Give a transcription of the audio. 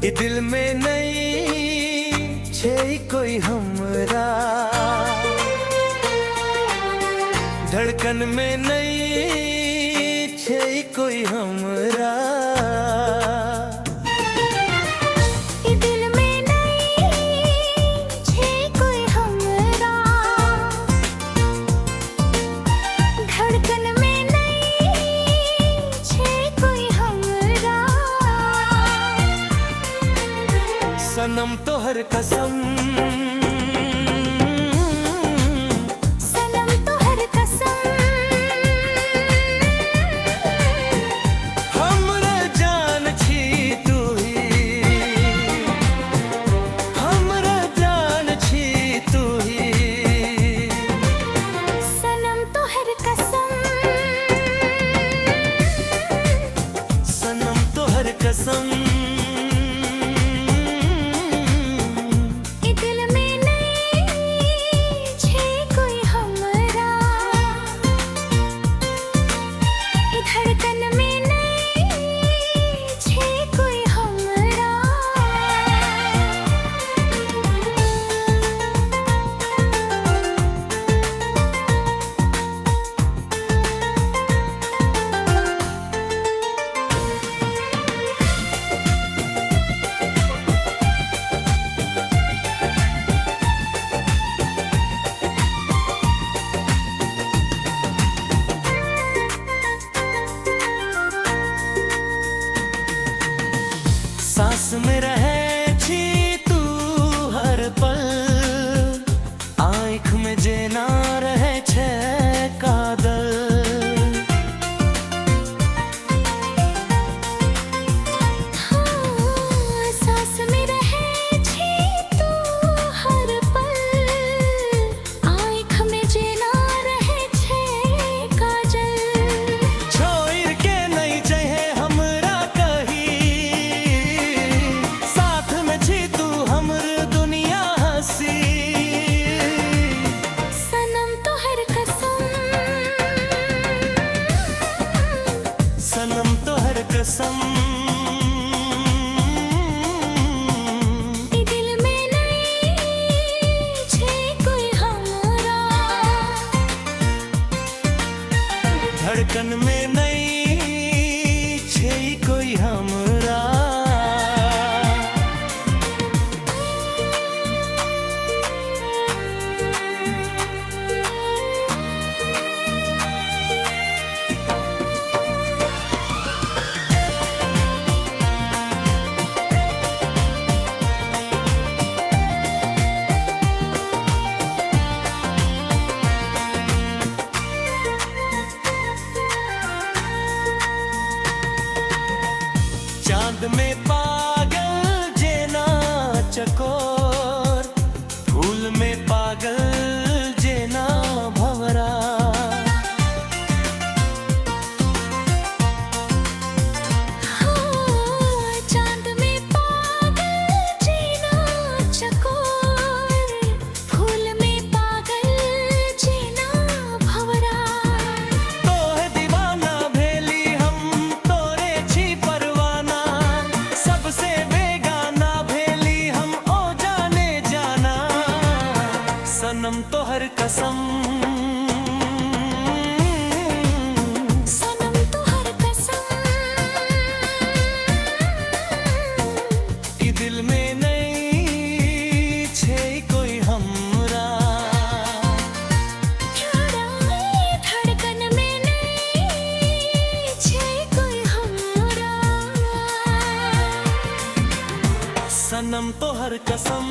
ये दिल में नहीं छे कोई हमरा, धड़कन में नहीं छे कोई हमरा। ये दिल में नहीं छे कोई हमरा, धड़कन में नहीं छे कोई हमरा। सनम तोहर कसम, सनम तोहर कसम, हमरा जान छी तू ही, हमरा जान छी तू ही। सनम तोहर कसम, सनम तोहर कसम। ये दिल में नहीं छे कोई हमरा, ये धड़कन में नहीं छे कोई हमरा। सांस में रहे छी तू हर पल, आँख में जेना रहे छे कादल। हाँ, सांस में रहे छी तू हर पल, आँख में जेना रहे छे काजल। छोड़ के नहीं चाहे हमरा कहीं, साथ में छी तू हमर दुनिया हंसी। सनम तोहर कसम, सनम तोहर कसम। ये दिल में नहीं छे कोई हमरा, धड़कन में नहीं छे कोई हमरा। चांद में पागल जेना चकोर, फूल में पागल जेना भंवरा। हाँ, चांद में पागल जेना चकोर, फूल में पागल जेना भंवरा। तोहे दीवाना भेली हम, तोरे छी परवाना, सबसे बेगाना भेली हम, ओ जाने जाना। सनम तोहर कसम, सनम तोहर कसम। ई दिल में नहीं छे कोई हमरा, धड़कन में नहीं छे कोई हमरा। सनम तोहर कसम।